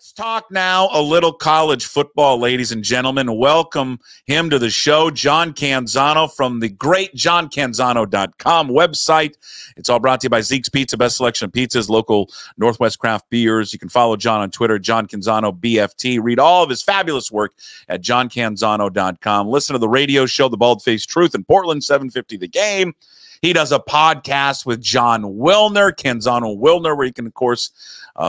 Let's talk now a little college football, ladies and gentlemen. Welcome him to the show, John Canzano from the great johncanzano.com website. It's all brought to you by Zeke's Pizza, best selection of pizzas, local Northwest craft beers. You can follow John on Twitter, John Canzano BFT. Read all of his fabulous work at johncanzano.com. Listen to the radio show, The Bald-Faced Truth in Portland, 750 The Game. He does a podcast with John Wilner, Canzano Wilner, where you can, of course,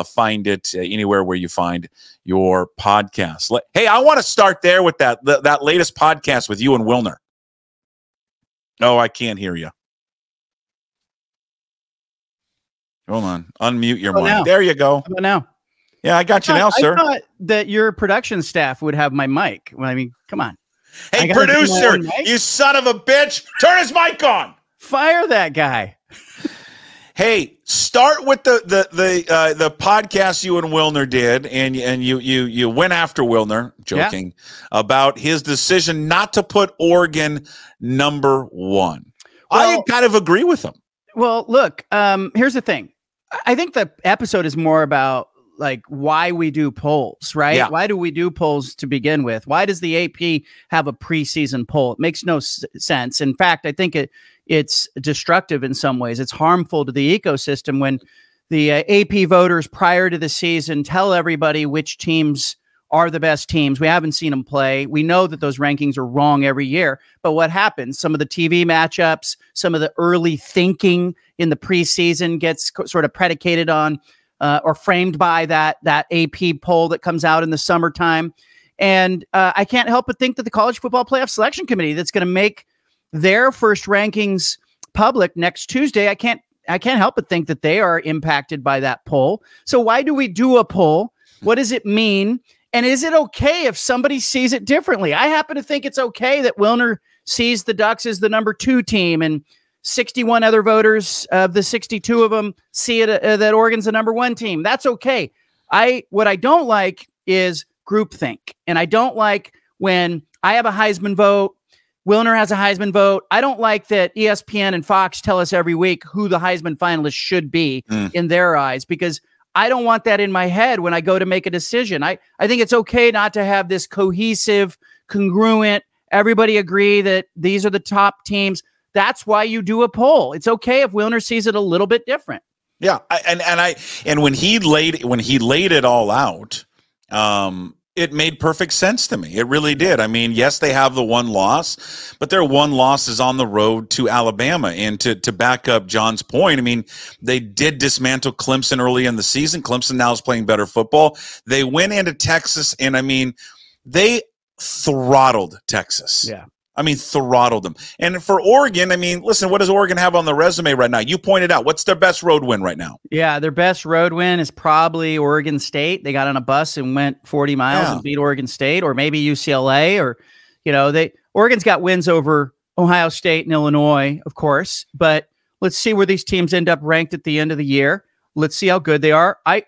find it anywhere where you find your podcast. Hey, I want to start there with that latest podcast with you and Wilner. Oh, I can't hear you. Hold on. Unmute your mic. Now. There you go. How about now? Yeah, I got you now, sir. I thought that your production staff would have my mic. Well, I mean, come on. Hey, producer, you son of a bitch. Turn his mic on. Fire that guy. Hey, start with the podcast you and Wilner did, and you went after Wilner, joking, about his decision not to put Oregon number 1. Well, I kind of agree with him. Well, look, here's the thing. I think the episode is more about like why we do polls, right? Yeah. Why do we do polls to begin with? Why does the AP have a preseason poll? It makes no sense. In fact, I think it's destructive in some ways. It's harmful to the ecosystem when the AP voters prior to the season tell everybody which teams are the best teams. We haven't seen them play. We know that those rankings are wrong every year. But what happens? Some of the TV matchups, some of the early thinking in the preseason gets sort of predicated on or framed by that AP poll that comes out in the summertime. And I can't help but think that the College Football Playoff Selection Committee that's going to make their first rankings public next Tuesday, I can't help but think that they are impacted by that poll. So why do we do a poll? What does it mean? And is it okay if somebody sees it differently? I happen to think it's okay that Wilner sees the Ducks as the number 2 team and 61 other voters of the 62 of them see it that Oregon's the number 1 team. That's okay. What I don't like is groupthink. And I don't like when I have a Heisman vote, Wilner has a Heisman vote. I don't like that ESPN and Fox tell us every week who the Heisman finalists should be in their eyes, because I don't want that in my head when I go to make a decision. I think it's okay not to have this cohesive, congruent, everybody agree that these are the top teams. That's why you do a poll. It's okay if Wilner sees it a little bit different. Yeah, and when he laid it all out, it made perfect sense to me. It really did. I mean, yes, they have the one loss, but their one loss is on the road to Alabama. And to back up John's point, I mean, they did dismantle Clemson early in the season. Clemson now is playing better football. They went into Texas, and I mean, they throttled Texas. Yeah. I mean, throttled them. And for Oregon, I mean, listen, what does Oregon have on the resume right now? You pointed out, what's their best road win right now? Yeah, their best road win is probably Oregon State. They got on a bus and went 40 miles and beat Oregon State, or maybe UCLA, or, you know, Oregon's got wins over Ohio State and Illinois, of course, but let's see where these teams end up ranked at the end of the year. Let's see how good they are. I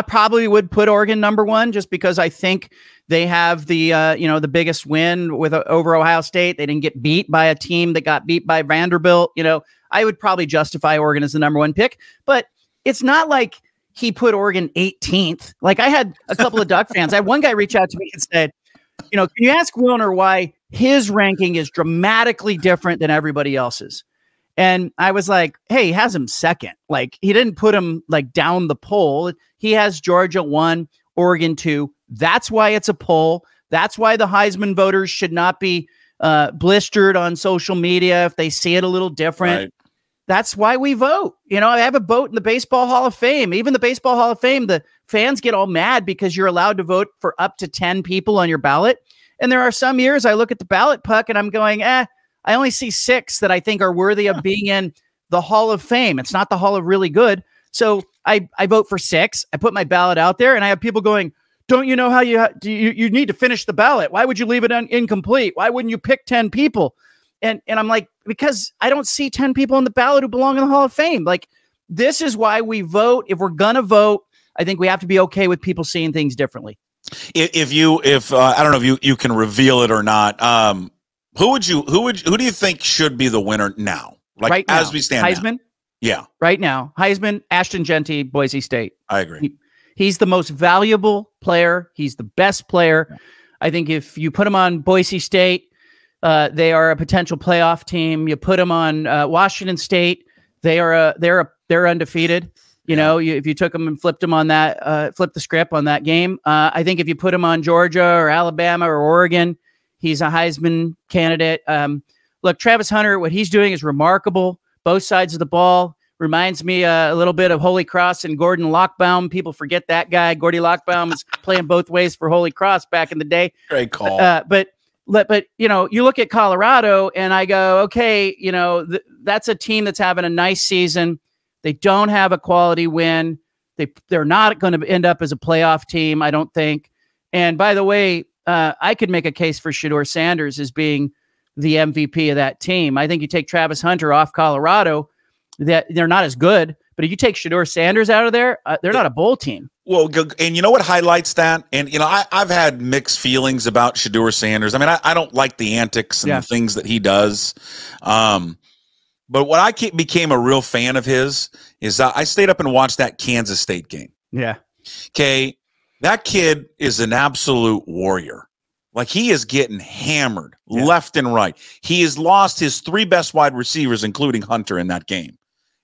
probably would put Oregon number 1 just because I think they have the the biggest win over Ohio State. They didn't get beat by a team that got beat by Vanderbilt. You know, I would probably justify Oregon as the number 1 pick, but it's not like he put Oregon 18th. Like, I had a couple of Duck fans. I had one guy reach out to me and said, you know, can you ask Wilner why his ranking is dramatically different than everybody else's? And I was like, hey, he has him 2nd. Like, he didn't put him like down the poll. He has Georgia 1, Oregon 2. That's why it's a poll. That's why the Heisman voters should not be blistered on social media if they see it a little different. Right. That's why we vote. You know, I have a vote in the Baseball Hall of Fame. Even the Baseball Hall of Fame, the fans get all mad because you're allowed to vote for up to 10 people on your ballot. And there are some years I look at the ballot, Puck, and I'm going, I only see 6 that I think are worthy of being in the Hall of Fame. It's not the Hall of Really Good. So I vote for 6. I put my ballot out there, and I have people going, don't you know how you need to finish the ballot? Why would you leave it incomplete? Why wouldn't you pick 10 people? And I'm like, because I don't see 10 people on the ballot who belong in the Hall of Fame. Like, this is why we vote. If we're going to vote, I think we have to be okay with people seeing things differently. If I don't know if you can reveal it or not, who do you think should be the winner now? Like, right now, as we stand, Heisman? Now. Yeah. Right now, Heisman, Ashton Genty, Boise State. I agree. He's the most valuable player. He's the best player. Yeah. I think if you put him on Boise State, they are a potential playoff team. You put him on Washington State, they're undefeated. You know, if you took them and flipped them on that, flip the script on that game. I think if you put him on Georgia or Alabama or Oregon, he's a Heisman candidate. Look, Travis Hunter, what he's doing is remarkable. Both sides of the ball. Reminds me a little bit of Holy Cross and Gordon Lockbaum. People forget that guy. Gordy Lockbaum was playing both ways for Holy Cross back in the day. Great call. But you know, you look at Colorado and I go, okay, you know, that's a team that's having a nice season. They don't have a quality win. They're not going to end up as a playoff team, I don't think. And by the way, I could make a case for Shedeur Sanders as being the MVP of that team. I think you take Travis Hunter off Colorado, that they're not as good. But if you take Shedeur Sanders out of there, they're not a bowl team. Well, and you know what highlights that? And, you know, I've had mixed feelings about Shedeur Sanders. I mean, I don't like the antics and the things that he does. But what I became a real fan of his is I stayed up and watched that Kansas State game. Yeah. Okay. That kid is an absolute warrior. Like, he is getting hammered left and right. He has lost his 3 best wide receivers, including Hunter, in that game.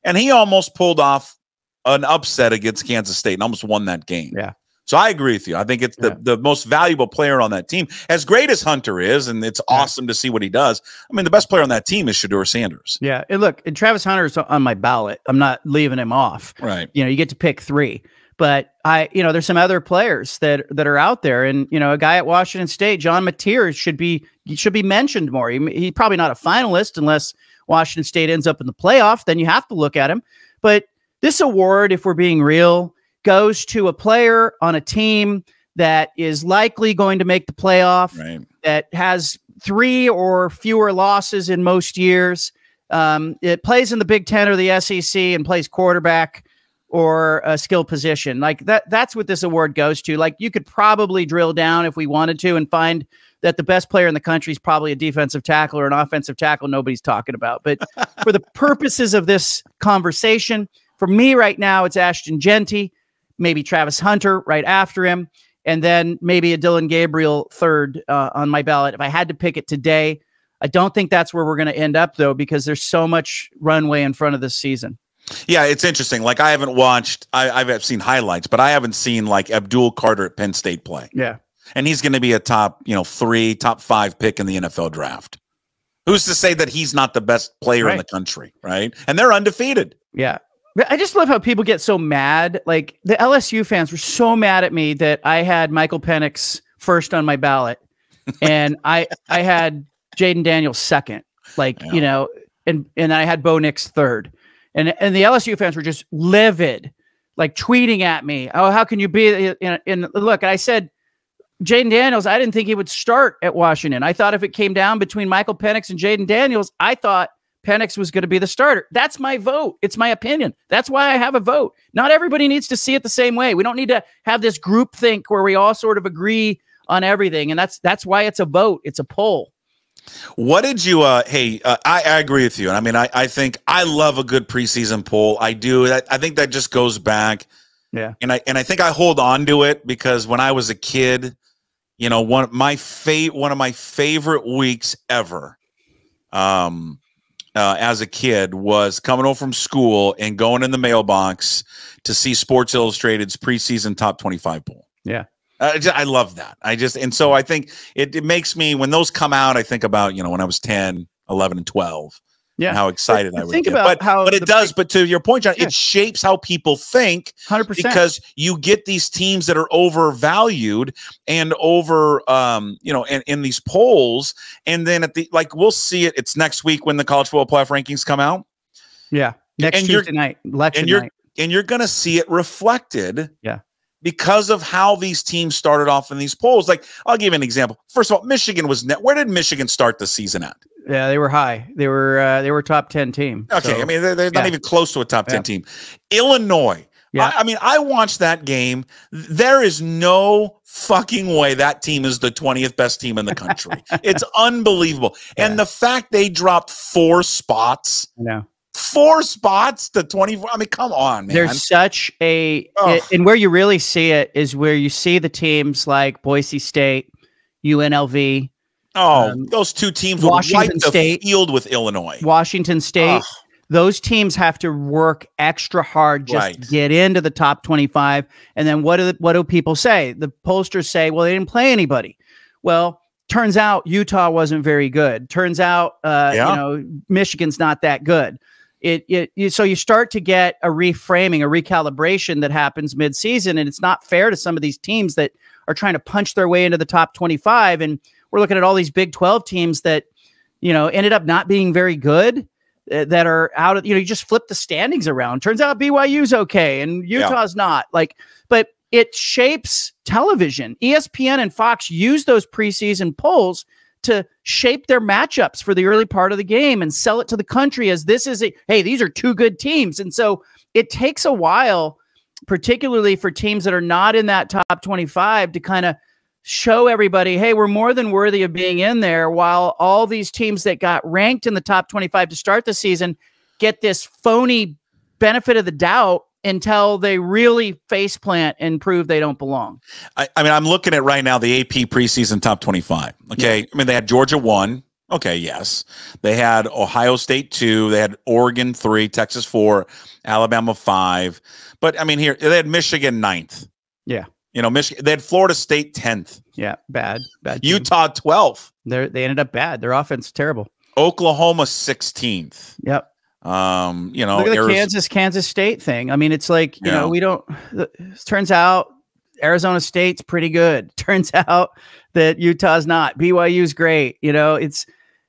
And he almost pulled off an upset against Kansas State and almost won that game. Yeah. So I agree with you. I think it's the most valuable player on that team. As great as Hunter is, and it's awesome to see what he does, I mean, the best player on that team is Shedeur Sanders. Yeah. And look, and Travis Hunter's on my ballot. I'm not leaving him off. Right. You know, you get to pick 3. But you know, there's some other players that are out there, and you know, a guy at Washington State, John Mateer, should be mentioned more. He's probably not a finalist unless Washington State ends up in the playoff. Then you have to look at him. But this award, if we're being real, goes to a player on a team that is likely going to make the playoff, that has 3 or fewer losses in most years. It plays in the Big Ten or the SEC and plays quarterback or a skill position. Like that's what this award goes to. Like, you could probably drill down if we wanted to and find that the best player in the country is probably a defensive tackle or an offensive tackle nobody's talking about. But for the purposes of this conversation, for me right now, it's Ashton Jeanty, maybe Travis Hunter right after him, and then maybe a Dylan Gabriel third on my ballot. If I had to pick it today, I don't think that's where we're going to end up, though, because there's so much runway in front of this season. Yeah, it's interesting. Like, I haven't watched, I've seen highlights, but I haven't seen like Abdul Carter at Penn State play. Yeah. And he's going to be a top 3, top 5 pick in the NFL draft. Who's to say that he's not the best player in the country, right? And they're undefeated. Yeah. I just love how people get so mad. Like, the LSU fans were so mad at me that I had Michael Penix first on my ballot, and I had Jaden Daniels second. Like, you know, and I had Bo Nix third. And the LSU fans were just livid, like tweeting at me. Oh, how can you be in look, I said, Jaden Daniels, I didn't think he would start at Washington. I thought if it came down between Michael Penix and Jaden Daniels, I thought Penix was going to be the starter. That's my vote. It's my opinion. That's why I have a vote. Not everybody needs to see it the same way. We don't need to have this group think where we all sort of agree on everything. And that's why it's a vote. It's a poll. What did you, I agree with you. And I mean, I think I love a good preseason poll. I do. I think that just goes back. Yeah. And I think I hold on to it because when I was a kid, you know, one of my favorite weeks ever, as a kid was coming home from school and going in the mailbox to see Sports Illustrated's preseason top 25 poll. Yeah. I love that. And so I think it makes me, when those come out, I think about, you know, when I was 10, 11, and 12, and how excited I would think get. About but it does. But to your point, John, it shapes how people think 100%, because you get these teams that are overvalued and over, you know, in these polls. And then we'll see it. It's next week when the college football playoff rankings come out. Yeah. Next Tuesday night, election night. And you're going to see it reflected. Yeah. Because of how these teams started off in these polls. Like, I'll give you an example. First of all, Michigan was where did Michigan start the season at? Yeah, they were high. They were top 10 team. Okay, so, I mean, they're not even close to a top 10 team. Illinois. Yeah. I mean, I watched that game. There is no fucking way that team is the 20th best team in the country. It's unbelievable. And the fact they dropped 4 spots 4 spots to 24. I mean, come on, man. There's such a, and where you really see it is where you see the teams like Boise State, UNLV. Those 2 teams Washington will wipe State, the field with Illinois. Washington State. Those teams have to work extra hard just to get into the top 25. And then what do people say? The pollsters say, well, they didn't play anybody. Well, turns out Utah wasn't very good. Turns out, you know, Michigan's not that good. So you start to get a reframing, a recalibration that happens midseason, and it's not fair to some of these teams that are trying to punch their way into the top 25. And we're looking at all these Big 12 teams that, you know, ended up not being very good, that are out of, you know, you just flip the standings around. Turns out BYU's okay and Utah's not. Like, but it shapes television. ESPN and Fox use those preseason polls to shape their matchups for the early part of the game and sell it to the country as this is hey, these are 2 good teams. And so it takes a while, particularly for teams that are not in that top 25, to kind of show everybody, hey, we're more than worthy of being in there, while all these teams that got ranked in the top 25 to start the season get this phony benefit of the doubt until they really faceplant and prove they don't belong. I mean, I'm looking at right now the AP preseason top 25. Okay. I mean, they had Georgia 1. Okay. Yes. They had Ohio State 2. They had Oregon 3, Texas 4, Alabama 5. But I mean, here they had Michigan 9th. Yeah. You know, Michigan, they had Florida State 10th. Yeah. Bad. Utah 12th. They ended up bad. Their offense is terrible. Oklahoma 16th. Yep. You know, look at the Kansas State thing. I mean, it's like, you know, turns out Arizona State's pretty good. Turns out that Utah's not. BYU's great. You know,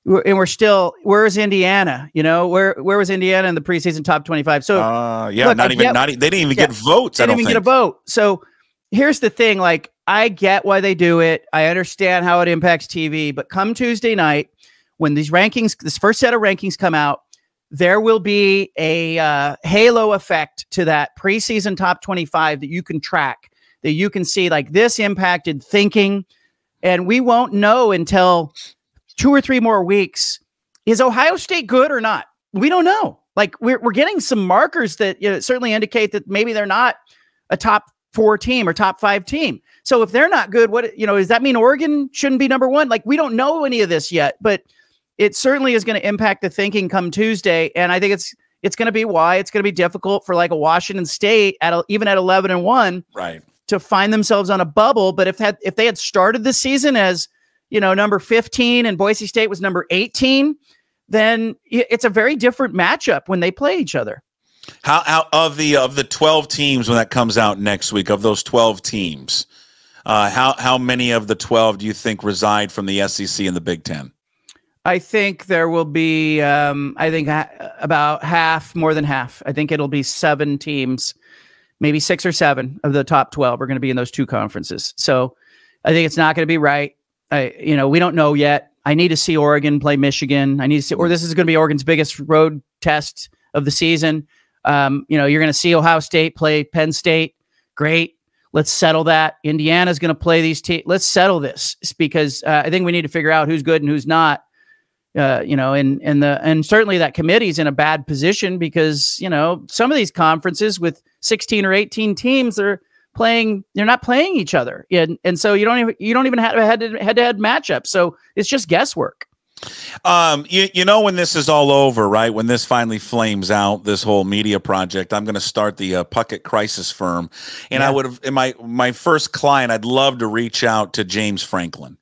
where's Indiana? You know, where was Indiana in the preseason top 25? So look, they didn't even get votes. They didn't even get a vote. So here's the thing. Like, I get why they do it. I understand how it impacts TV, but come Tuesday night, when these rankings, this first set of rankings come out, there will be a halo effect to that preseason top 25 that you can track, that you can see, like, this impacted thinking. And we won't know until 2 or 3 more weeks. Is Ohio State good or not? We don't know. Like, we're getting some markers that, you know, certainly indicate that maybe they're not a top 4 team or top 5 team. So if they're not good, what, you know, does that mean Oregon shouldn't be number 1? Like, we don't know any of this yet, but it certainly is going to impact the thinking come Tuesday. And I think it's going to be why it's going to be difficult for, like, a Washington State even at 11-1, right, to find themselves on a bubble. But if they had started the season as, you know, number 15 and Boise State was number 18, then it's a very different matchup when they play each other. How of the 12 teams, when that comes out next week, of those 12 teams, how many of the 12 do you think reside from the SEC and the Big Ten? I think there will be, about half, more than half. I think it'll be 7 teams, maybe 6 or 7 of the top 12 are going to be in those 2 conferences. So I think it's not going to be right. We don't know yet. I need to see Oregon play Michigan. I need to see, or this is going to be Oregon's biggest road test of the season. You're going to see Ohio State play Penn State. Great. Let's settle that. Indiana's going to play these teams. Let's settle this, because I think we need to figure out who's good and who's not. And certainly that committee's in a bad position, because, you know, some of these conferences with 16 or 18 teams, they're not playing each other. And so you don't even have a head-to-head matchup. So it's just guesswork. You know, when this is all over, right, when this finally flames out, this whole media project, I'm going to start the Puckett crisis firm. And I would have, in my first client, I'd love to reach out to James Franklin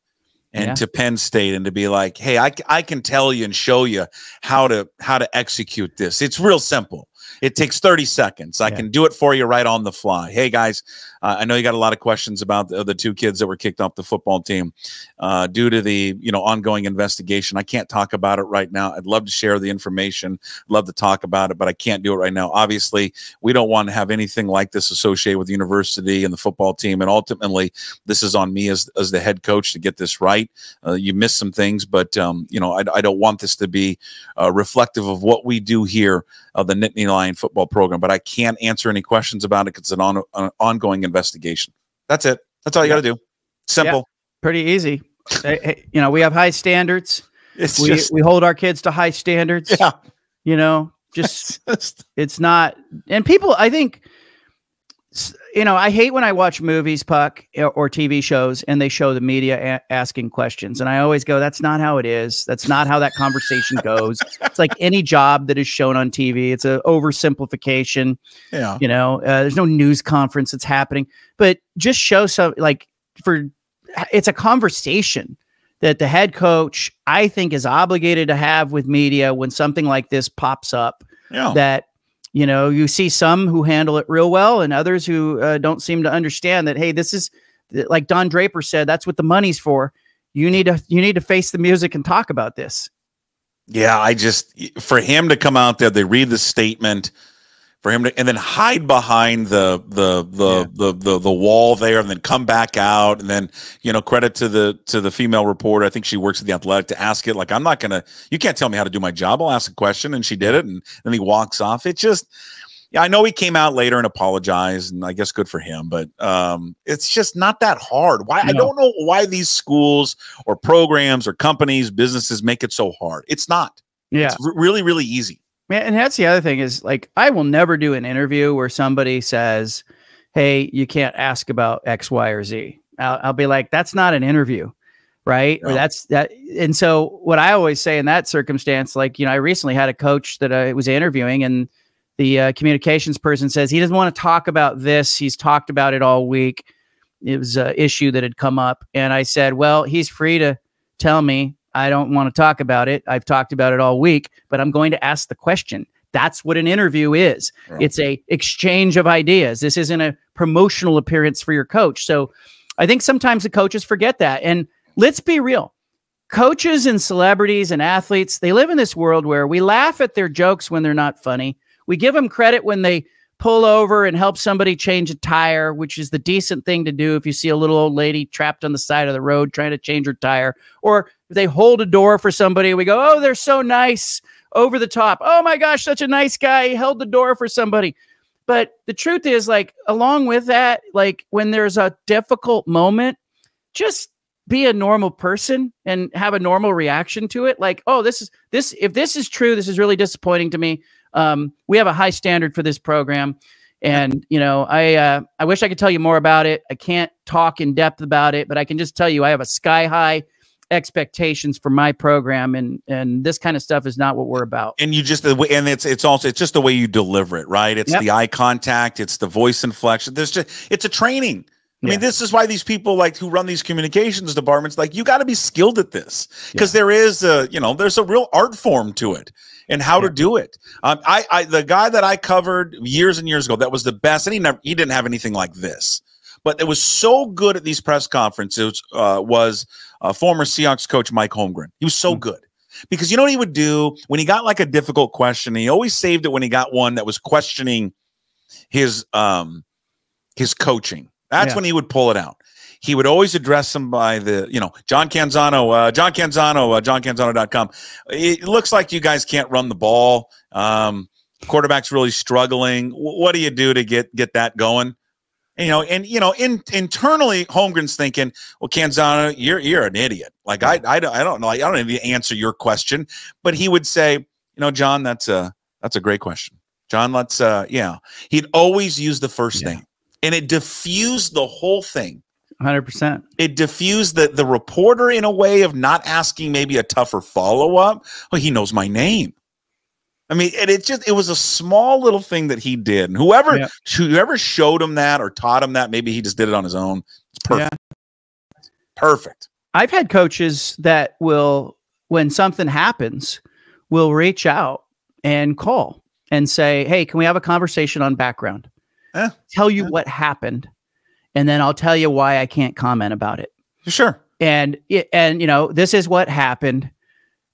and to Penn State, and to be like, hey, I can tell you and show you how to execute this. It's real simple. It takes 30 seconds. I can do it for you right on the fly. Hey, guys, I know you got a lot of questions about the 2 kids that were kicked off the football team due to the ongoing investigation. I can't talk about it right now. I'd love to share the information, love to talk about it, but I can't do it right now. Obviously, we don't want to have anything like this associated with the university and the football team, and ultimately, this is on me as the head coach to get this right. You missed some things, but I don't want this to be reflective of what we do here, the Nittany Lion football program, but I can't answer any questions about it because it's an ongoing investigation. That's it. That's all you got to do. Simple. Yeah, pretty easy. We have high standards. We hold our kids to high standards. Yeah. Just it's not. And people, I think, I hate when I watch movies, Puck, or TV shows, and they show the media asking questions. And I always go, that's not how it is. That's not how that conversation goes. It's like any job that is shown on TV. It's an oversimplification. Yeah. There's no news conference that's happening, but just show some, it's a conversation that the head coach, I think, is obligated to have with media when something like this pops up. Yeah. That, you see some who handle it real well and others who don't seem to understand that, hey, this is, like Don Draper said, that's what the money's for. You need to face the music and talk about this. Yeah, for him to come out there, they read the statement, for him to, and then hide behind the wall there, and then come back out, and then credit to the female reporter. I think she works at the Athletic, to ask it. Like, I'm not gonna. You can't tell me how to do my job. I'll ask a question, and she did it, and then he walks off. It just, I know he came out later and apologized, and I guess good for him. But it's just not that hard. Why? No. I don't know why these schools or programs or companies, businesses make it so hard. It's not. Yeah, it's really, really easy. Yeah, and that's the other thing is, like, I will never do an interview where somebody says, hey, you can't ask about X, Y, or Z. I'll be like, that's not an interview, right? No. Or that's that. And so what I always say in that circumstance, like, I recently had a coach that I was interviewing, and the communications person says he doesn't want to talk about this. He's talked about it all week. It was an issue that had come up. And I said, well, he's free to tell me, I don't want to talk about it. I've talked about it all week, but I'm going to ask the question. That's what an interview is. Right. It's a exchange of ideas. This isn't a promotional appearance for your coach. So I think sometimes the coaches forget that. And let's be real. Coaches and celebrities and athletes, they live in this world where we laugh at their jokes when they're not funny. We give them credit when they pull over and help somebody change a tire, which is the decent thing to do if you see a little old lady trapped on the side of the road trying to change her tire. Or if they hold a door for somebody, we go, oh, they're so nice, over the top. Oh my gosh, such a nice guy. He held the door for somebody. But the truth is, like, along with that, like, when there's a difficult moment, just be a normal person and have a normal reaction to it. Like, oh, if this is true, this is really disappointing to me. We have a high standard for this program. And, I wish I could tell you more about it. I can't talk in depth about it, but I can just tell you I have a sky high expectations for my program, and this kind of stuff is not what we're about. And it's just the way you deliver it, right? It's the eye contact, it's the voice inflection. It's a training. I mean, this is why these people who run these communications departments, you got to be skilled at this, because there is there's a real art form to it and how to do it. The guy that I covered years and years ago, that was the best. And he didn't have anything like this, but it was so good at these press conferences, was former Seahawks coach Mike Holmgren. He was so good, because you know what he would do when he got a difficult question? He always saved it when he got one that was questioning his coaching. That's when he would pull it out. He would always address them by John Canzano, JohnCanzano.com. It looks like you guys can't run the ball. Quarterback's really struggling. What do you do to get that going? Internally, Holmgren's thinking, well, Canzano, you're an idiot. Like, I don't know. I don't need to answer your question. But he would say, John, that's a great question. John, let's He'd always use the first thing. And it diffused the whole thing. 100%. It diffused the reporter in a way of not asking maybe a tougher follow-up. Well, he knows my name. I mean, it was a small little thing that he did. And whoever showed him that or taught him that, maybe he just did it on his own. It's perfect. Yeah. Perfect. I've had coaches that will, when something happens, will reach out and call and say, hey, can we have a conversation on background? Tell you what happened, and then I'll tell you why I can't comment about it. Sure. And this is what happened.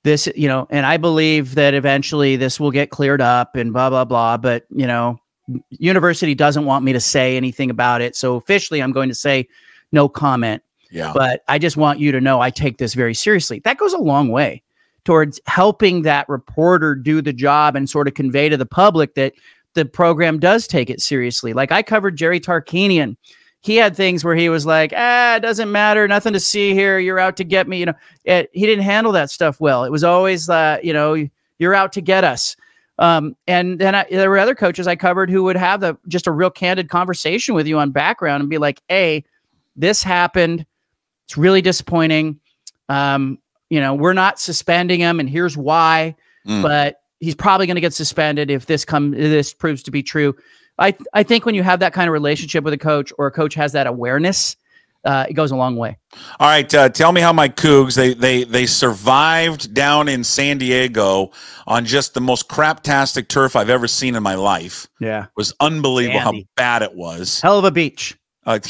This, and I believe that eventually this will get cleared up and blah, blah, blah. But, university doesn't want me to say anything about it. So officially I'm going to say no comment. Yeah. But I just want you to know I take this very seriously. That goes a long way towards helping that reporter do the job and sort of convey to the public that the program does take it seriously. Like, I covered Jerry Tarkanian. He had things where he was like, it doesn't matter. Nothing to see here. You're out to get me. He didn't handle that stuff well. It was always, you're out to get us. And then there were other coaches I covered who would have just a real candid conversation with you on background and be like, hey, this happened. It's really disappointing. We're not suspending him, and here's why. But he's probably going to get suspended if this proves to be true. I think when you have that kind of relationship with a coach, or a coach has that awareness, it goes a long way. All right, tell me how my Cougs, they survived down in San Diego on just the most craptastic turf I've ever seen in my life. Yeah. It was unbelievable how bad it was. Hell of a beach.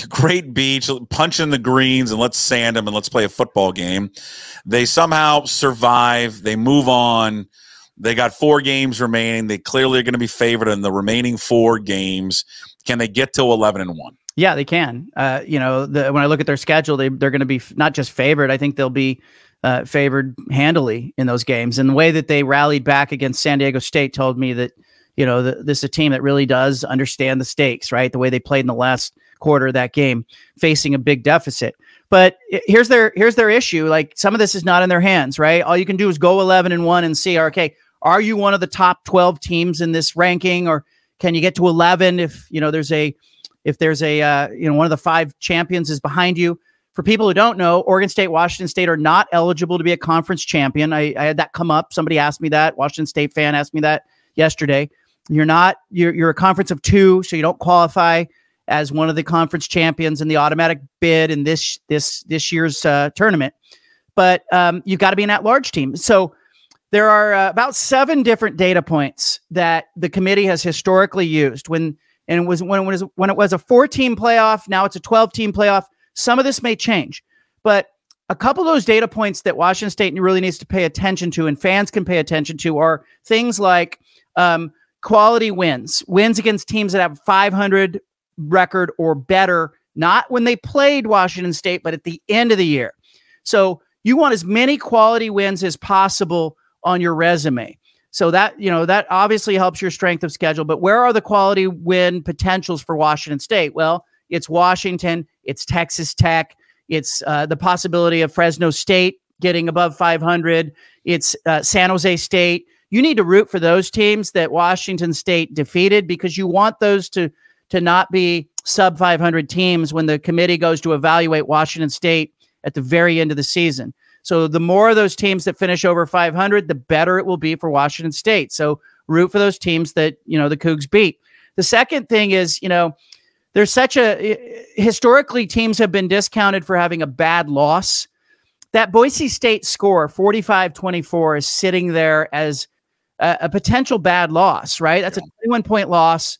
Great beach, punch in the greens and let's sand them and let's play a football game. They somehow survive. They move on. They got 4 games remaining. They clearly are going to be favored in the remaining 4 games. Can they get to 11-1? Yeah, they can. When I look at their schedule, they're going to be not just favored. I think they'll be favored handily in those games. And the way that they rallied back against San Diego State told me that, this is a team that really does understand the stakes, right? The way they played in the last quarter of that game, facing a big deficit. But here's their issue. Like, some of this is not in their hands, right? All you can do is go 11-1 and see, okay, are you one of the top 12 teams in this ranking, or can you get to 11 if there's a one of the 5 champions is behind you? For people who don't know, Oregon State, Washington State are not eligible to be a conference champion. I had that come up. Somebody asked me that. Washington State fan asked me that yesterday. You're a conference of 2, so you don't qualify as one of the conference champions in the automatic bid in this year's tournament. But you've got to be an at-large team. So there are about 7 different data points that the committee has historically used when it was a 4-team playoff. Now it's a 12-team playoff. Some of this may change, but a couple of those data points that Washington State really needs to pay attention to, and fans can pay attention to, are things like quality wins against teams that have 500 record or better, not when they played Washington State, but at the end of the year. So you want as many quality wins as possible on your resume. So that obviously helps your strength of schedule. But where are the quality win potentials for Washington State? Well, it's Washington, it's Texas Tech, it's the possibility of Fresno State getting above 500, it's San Jose State. You need to root for those teams that Washington State defeated, because you want those to not be sub 500 teams when the committee goes to evaluate Washington State at the very end of the season. So the more of those teams that finish over 500, the better it will be for Washington State. So root for those teams that, the Cougs beat. The second thing is, there's historically teams have been discounted for having a bad loss. That Boise State score, 45-24, is sitting there as a potential bad loss, right? That's a 21-point loss.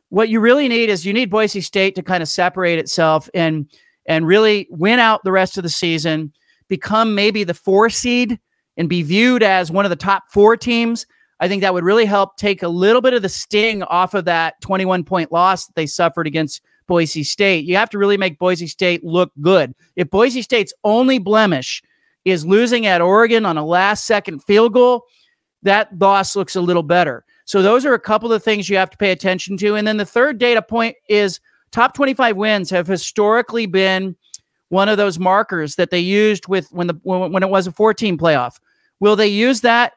What you really need is Boise State to kind of separate itself and really win out the rest of the season, become maybe the 4 seed and be viewed as one of the top 4 teams. I think that would really help take a little bit of the sting off of that 21-point loss that they suffered against Boise State. You have to really make Boise State look good. If Boise State's only blemish is losing at Oregon on a last-second field goal, that loss looks a little better. So those are a couple of things you have to pay attention to. And then the third data point is top 25 wins have historically been one of those markers that they used when it was a 4-team playoff. Will they use that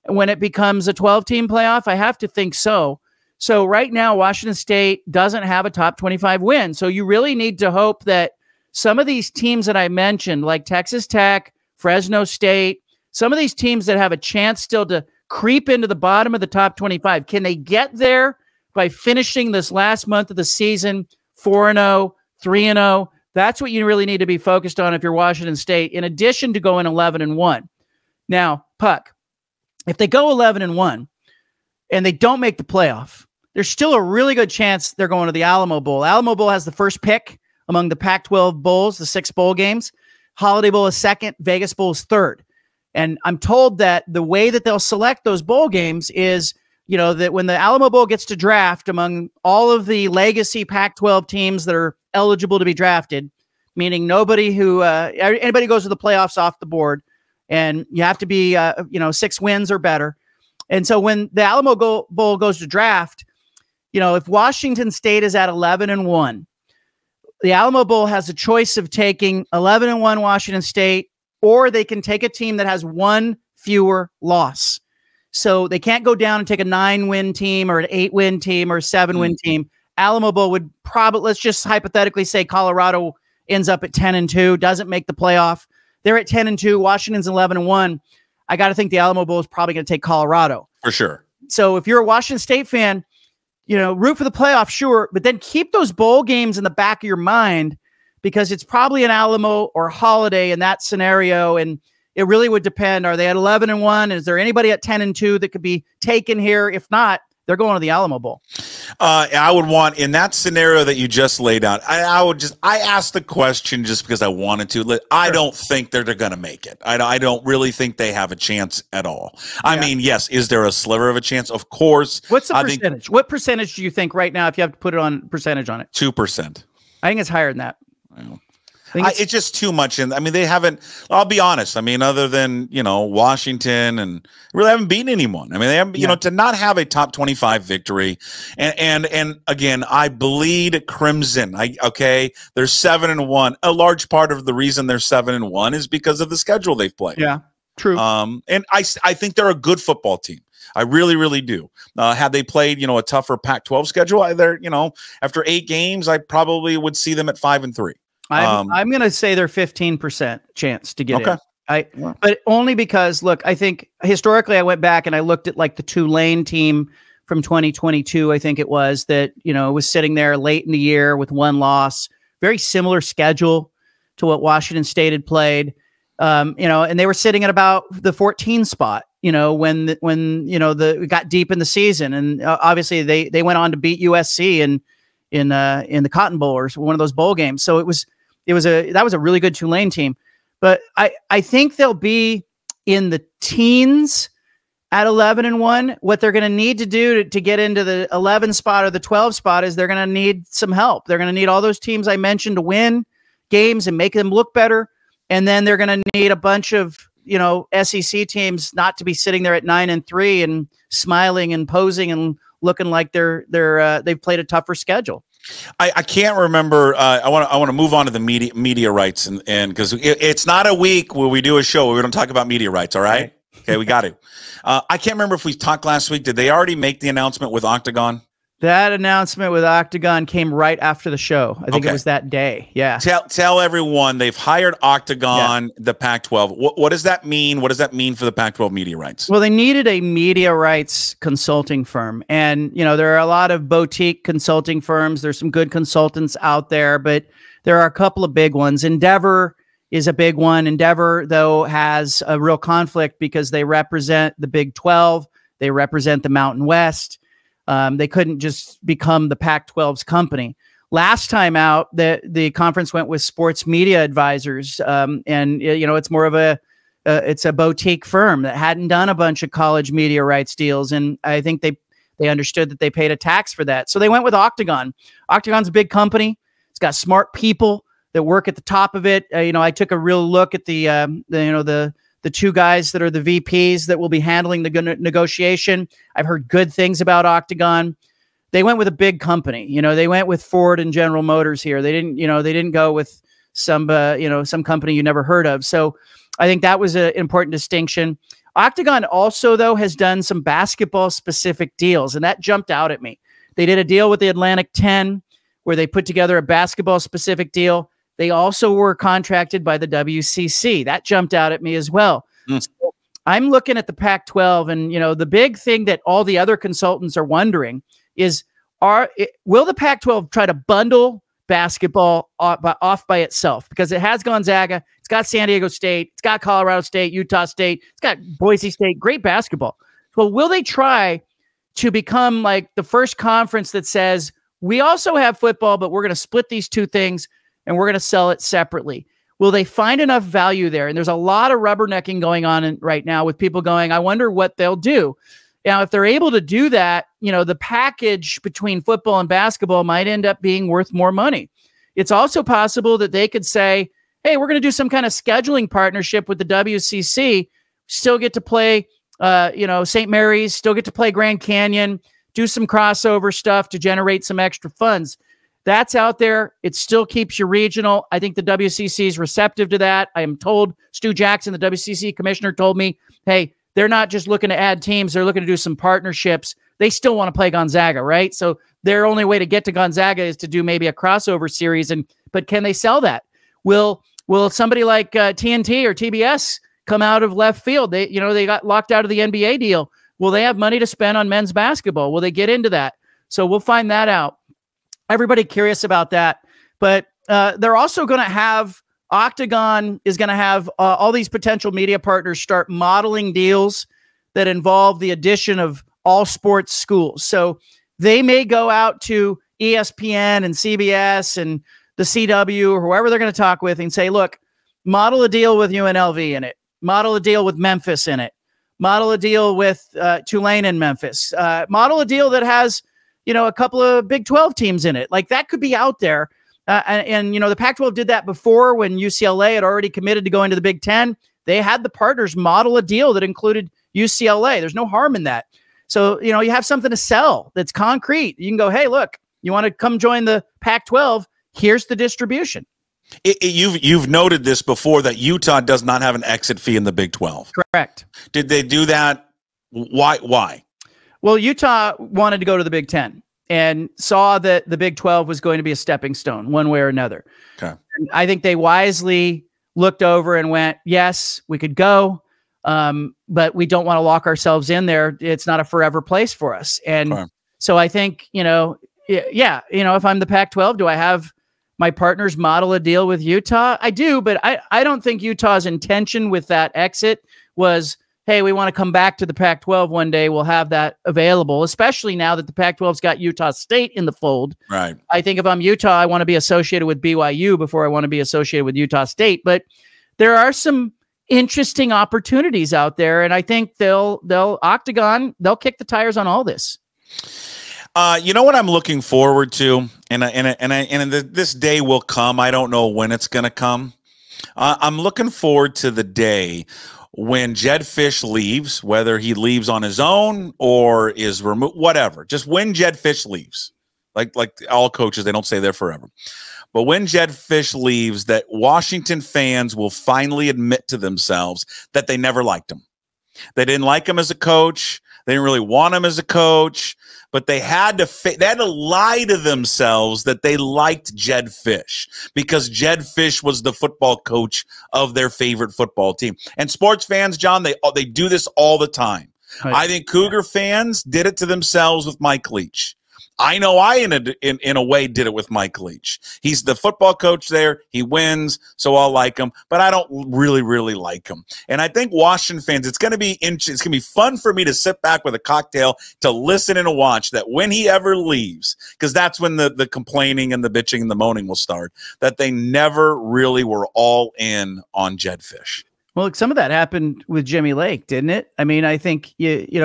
when it becomes a 12-team playoff? I have to think so. So right now, Washington State doesn't have a top 25 win. So you really need to hope that some of these teams that I mentioned, like Texas Tech, Fresno State, some of these teams that have a chance still to creep into the bottom of the top 25, can they get there by finishing this last month of the season 4-0, 3-0? That's what you really need to be focused on if you're Washington State, in addition to going 11-1. Now, Puck, if they go 11-1 and they don't make the playoff, there's still a really good chance they're going to the Alamo Bowl. Alamo Bowl has the first pick among the Pac-12 bowls, the 6 bowl games. Holiday Bowl is second. Vegas Bowl is third. And I'm told that the way that they'll select those bowl games is, that when the Alamo Bowl gets to draft among all of the legacy Pac-12 teams that are eligible to be drafted, meaning anybody goes to the playoffs off the board, and you have to be, 6 wins or better. And so when the Alamo Bowl goes to draft, if Washington State is at 11-1, the Alamo Bowl has a choice of taking 11-1 Washington State, or they can take a team that has 1 fewer loss. So they can't go down and take a 9-win team or an 8-win team or a 7-win team. Alamo Bowl would probably, let's just hypothetically say Colorado ends up at 10-2, doesn't make the playoff. They're at 10-2. Washington's 11-1. I got to think the Alamo Bowl is probably going to take Colorado. For sure. So if you're a Washington State fan, root for the playoff, sure, but then keep those bowl games in the back of your mind, because it's probably an Alamo or Holiday in that scenario. And it really would depend. Are they at 11-1? Is there anybody at 10-2 that could be taken here? If not, they're going to the Alamo Bowl. I would want, in that scenario that you just laid out, I asked the question just because I wanted to. I don't think they're going to make it. I don't really think they have a chance at all. I mean, yes, is there a sliver of a chance? Of course. What's the percentage? What percentage do you think right now, if you have to put it on percentage on it? 2%. I think it's higher than that. It's just too much. They haven't, I'll be honest. Other than, Washington, and really haven't beaten anyone. They haven't, to not have a top 25 victory. And again, I bleed crimson. They're 7-1. A large part of the reason they're 7-1 is because of the schedule they've played. Yeah, true. And I think they're a good football team. I really, really do. Had they played, a tougher Pac-12 schedule, after 8 games, I probably would see them at 5-3. I'm going to say they're 15% chance to get in. But only because, look, I think historically I went back and I looked at like the Tulane team from 2022, I think it was, that, was sitting there late in the year with 1 loss, very similar schedule to what Washington State had played, and they were sitting at about the 14 spot, when we got deep in the season. And obviously they went on to beat USC in the Cotton Bowl, or one of those bowl games. So that was a really good Tulane team. But I think they'll be in the teens at 11-1. What they're going to need to do to get into the 11 spot or the 12 spot is they're going to need some help. They're going to need all those teams I mentioned to win games and make them look better. And then they're going to need a bunch of, SEC teams not to be sitting there at 9-3 and smiling and posing and looking like they've played a tougher schedule. I can't remember. I want to move on to the media rights, and because it's not a week where we do a show where we don't talk about media rights. All right. Okay, we got to. I can't remember if we talked last week. Did they already make the announcement with Octagon? That announcement with Octagon came right after the show. I think it was that day. Yeah. Tell everyone they've hired Octagon, the Pac-12. What does that mean? What does that mean for the Pac-12 media rights? Well, they needed a media rights consulting firm. And, there are a lot of boutique consulting firms. There's some good consultants out there, but there are a couple of big ones. Endeavor is a big one. Endeavor, though, has a real conflict because they represent the Big 12. They represent the Mountain West. They couldn't just become the Pac-12's company. Last time out, the conference went with Sports Media Advisors, and it's more of it's a boutique firm that hadn't done a bunch of college media rights deals, and I think they understood that they paid a tax for that, so they went with Octagon. Octagon's a big company. It's got smart people that work at the top of it. I took a real look at the 2 guys that are the VPs that will be handling the negotiation. I've heard good things about Octagon. They went with a big company. They went with Ford and General Motors here. They didn't go with some company you never heard of. So I think that was an important distinction. Octagon also, though, has done some basketball specific deals, and that jumped out at me. They did a deal with the Atlantic 10 where they put together a basketball specific deal. They also were contracted by the WCC. That jumped out at me as well. So I'm looking at the Pac-12, and the big thing that all the other consultants are wondering is, will the Pac-12 try to bundle basketball off by itself? Because it has Gonzaga, it's got San Diego State, it's got Colorado State, Utah State, it's got Boise State, great basketball. So will they try to become like the first conference that says, we also have football, but we're going to split these 2 things and we're going to sell it separately? Will they find enough value there? And there's a lot of rubbernecking going on right now with people going, I wonder what they'll do. Now, if they're able to do that, the package between football and basketball might end up being worth more money. It's also possible that they could say, hey, we're going to do some kind of scheduling partnership with the WCC, still get to play, St. Mary's, still get to play Grand Canyon, do some crossover stuff to generate some extra funds. That's out there. It still keeps you regional. I think the WCC is receptive to that. I am told Stu Jackson, the WCC commissioner, told me, hey, they're not just looking to add teams. They're looking to do some partnerships. They still want to play Gonzaga, right? So their only way to get to Gonzaga is to do maybe a crossover series. But can they sell that? Will somebody like TNT or TBS come out of left field? They got locked out of the NBA deal. Will they have money to spend on men's basketball? Will they get into that? So we'll find that out. Everybody curious about that. But they're also going to have, Octagon is going to have all these potential media partners start modeling deals that involve the addition of all sports schools. So they may go out to ESPN and CBS and the CW or whoever they're going to talk with and say, look, model a deal with UNLV in it. Model a deal with Memphis in it. Model a deal with Tulane in Memphis. Model a deal that has, a couple of Big 12 teams in it. Like that could be out there. And the Pac-12 did that before when UCLA had already committed to going to the Big 10. They had the partners model a deal that included UCLA. There's no harm in that. So, you have something to sell that's concrete. You can go, hey, look, you want to come join the Pac-12? Here's the distribution. You've noted this before that Utah does not have an exit fee in the Big 12. Correct. Did they do that? Why? Well, Utah wanted to go to the Big 10 and saw that the Big 12 was going to be a stepping stone one way or another. Okay. And I think they wisely looked over and went, yes, we could go, but we don't want to lock ourselves in there. It's not a forever place for us. And so I think, if I'm the Pac-12, do I have my partners model a deal with Utah? I do, but I don't think Utah's intention with that exit was, hey, we want to come back to the Pac-12 one day. We'll have that available, especially now that the Pac-12's got Utah State in the fold. Right. I think if I'm Utah, I want to be associated with BYU before I want to be associated with Utah State. But there are some interesting opportunities out there, and I think Octagon, they'll kick the tires on all this. You know what I'm looking forward to, and this day will come. I don't know when it's going to come. I'm looking forward to the day when Jedd Fisch leaves, whether he leaves on his own or is removed, whatever. Just when Jedd Fisch leaves, like all coaches, they don't stay there forever. But when Jedd Fisch leaves, that Washington fans will finally admit to themselves that they never liked him. They didn't like him as a coach. They didn't really want him as a coach, but they had to lie to themselves that they liked Jedd Fisch because Jedd Fisch was the football coach of their favorite football team. And sports fans, John, they do this all the time. Right. I think Cougar fans did it to themselves with Mike Leach. I know I, in a way, did it with Mike Leach. He's the football coach there. He wins, so I'll like him. But I don't really, really like him. And I think Washington fans, it's going to be fun for me to sit back with a cocktail to listen and to watch that when he ever leaves, because that's when the complaining and the bitching and the moaning will start, that they never really were all in on Jedd Fisch. Well, some of that happened with Jimmy Lake, didn't it? I mean, I think,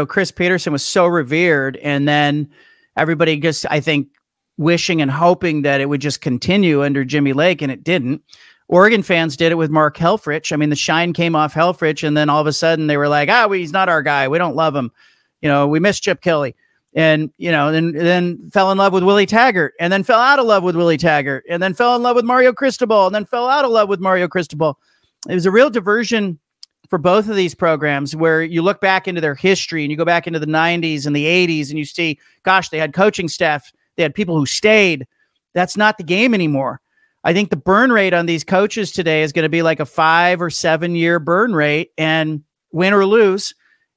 Chris Petersen was so revered, and then everybody just, I think, wishing and hoping that it would just continue under Jimmy Lake, and it didn't. Oregon fans did it with Mark Helfrich. I mean, the shine came off Helfrich, and then all of a sudden they were like, he's not our guy. We don't love him. We miss Chip Kelly. And, then fell in love with Willie Taggart, and then fell out of love with Willie Taggart, and then fell in love with Mario Cristobal, and then fell out of love with Mario Cristobal. It was a real diversion for both of these programs, where you look back into their history and you go back into the 90s and the 80s and you see, gosh, they had coaching staff. They had people who stayed. That's not the game anymore. I think the burn rate on these coaches today is going to be like a 5 or 7 year burn rate, and win or lose.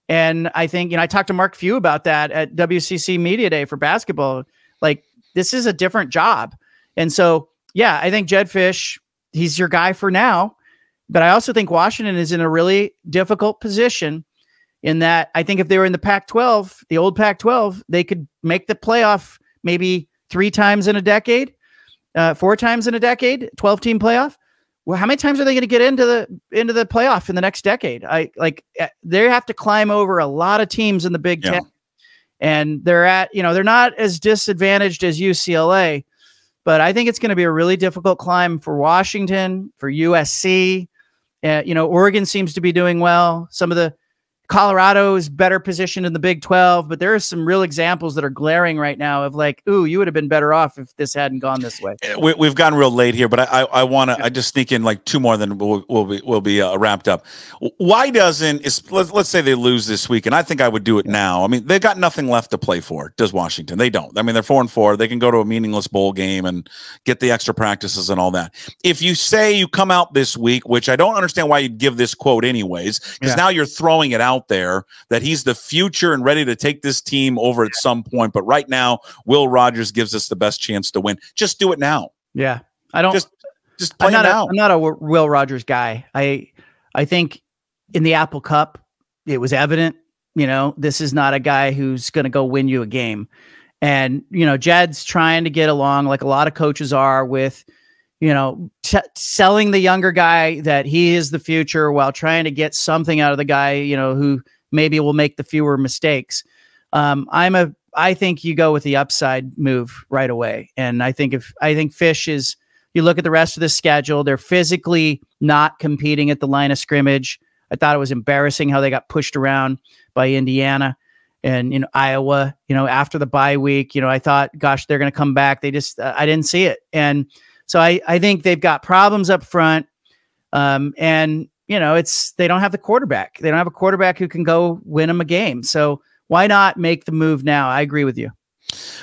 And I think, I talked to Mark Few about that at WCC Media Day for basketball. Like, this is a different job. And so, yeah, I think Jedd Fisch, he's your guy for now. But I also think Washington is in a really difficult position in that I think if they were in the Pac-12, the old Pac-12, they could make the playoff maybe 3 times in a decade, 4 times in a decade, 12-team playoff. Well, how many times are they going to get into the playoff in the next decade? They have to climb over a lot of teams in the Big Ten, and they're not as disadvantaged as UCLA, but I think it's going to be a really difficult climb for Washington, for USC. Oregon seems to be doing well. Some of the Colorado is better positioned in the Big 12, but there are some real examples that are glaring right now of like, ooh, you would have been better off if this hadn't gone this way. We've gotten real late here, but I want to I just sneak in like two more, then we'll be wrapped up. Why doesn't let's say they lose this week, and I think I would do it now. I mean, they've got nothing left to play for. Does Washington? They don't. I mean, they're 4-4. They can go to a meaningless bowl game and get the extra practices and all that. If you say you come out this week, which I don't understand why you'd give this quote anyways, because now you're throwing it out there that he's the future and ready to take this team over at some point. But right now, Will Rogers gives us the best chance to win. Just do it now. Yeah. I don't just play now. I'm not a Will Rogers guy. I think in the Apple Cup, it was evident, this is not a guy who's going to go win you a game. And, Jedd's trying to get along like a lot of coaches are with, selling the younger guy that he is the future while trying to get something out of the guy, who maybe will make the fewer mistakes. I think you go with the upside move right away. And I think Fisch is, you look at the rest of the schedule, they're physically not competing at the line of scrimmage. I thought it was embarrassing how they got pushed around by Indiana and Iowa, after the bye week. I thought, gosh, they're going to come back. They just, I didn't see it. And so I think they've got problems up front. And they don't have the quarterback. They don't have a quarterback who can go win them a game. So why not make the move now? I agree with you.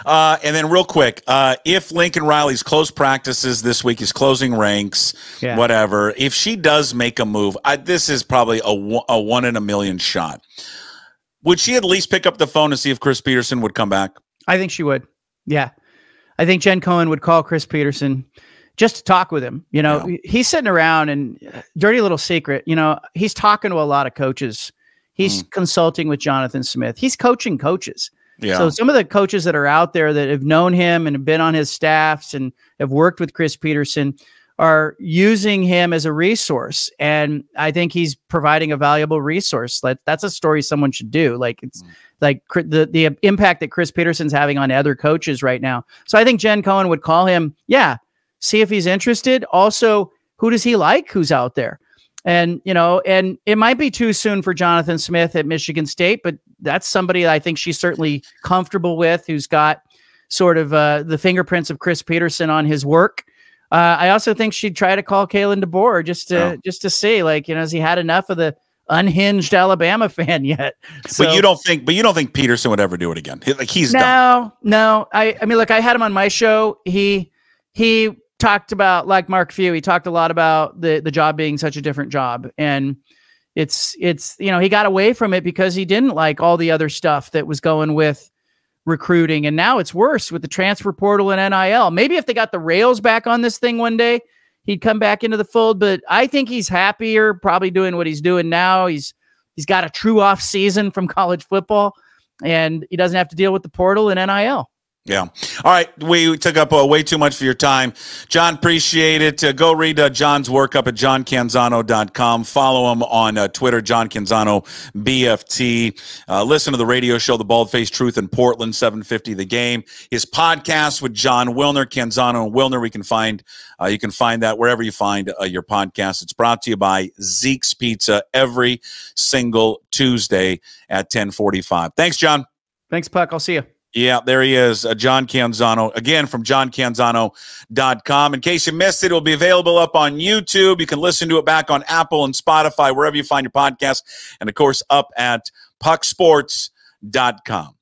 And then real quick, if Lincoln Riley's close practices this week, is closing ranks, whatever, if she does make a move, this is probably a 1 in a million shot. Would she at least pick up the phone and see if Chris Petersen would come back? I think she would. Yeah. I think Jen Cohen would call Chris Petersen just to talk with him. He's sitting around, and dirty little secret, he's talking to a lot of coaches. He's consulting with Jonathan Smith. He's coaching coaches. Yeah. So some of the coaches that are out there that have known him and have been on his staffs and have worked with Chris Petersen are using him as a resource. And I think he's providing a valuable resource. That's a story someone should do. Like it's like the impact that Chris Petersen's having on other coaches right now. So I think Jen Cohen would call him. Yeah. See if he's interested. Also, who does he like? Who's out there? And, and it might be too soon for Jonathan Smith at Michigan State, but that's somebody I think she's certainly comfortable with, who's got sort of the fingerprints of Chris Petersen on his work. I also think she'd try to call Kalen DeBoer just to see, like, has he had enough of the unhinged Alabama fan yet? So, but you don't think Petersen would ever do it again? Like he's done. No. I mean, look, I had him on my show. He talked about, like Mark Few, he talked a lot about the job being such a different job. And it's he got away from it because he didn't like all the other stuff that was going with recruiting. And now it's worse with the transfer portal and NIL. Maybe if they got the rails back on this thing one day, he'd come back into the fold. But I think he's happier probably doing what he's doing now. He's got a true off season from college football, and he doesn't have to deal with the portal and NIL. Yeah. All right. We took up way too much for your time. John, appreciate it. Go read John's work up at johncanzano.com. Follow him on Twitter, John Canzano BFT. Listen to the radio show, The Bald-Faced Truth in Portland, 750 The Game. His podcast with John Wilner, Canzano and Wilner. You can find that wherever you find your podcast. It's brought to you by Zeke's Pizza every single Tuesday at 10:45. Thanks, John. Thanks, Puck. I'll see you. Yeah, there he is, John Canzano, again from johncanzano.com. In case you missed it, it'll be available up on YouTube. You can listen to it back on Apple and Spotify, wherever you find your podcast, and, of course, up at pucksports.com.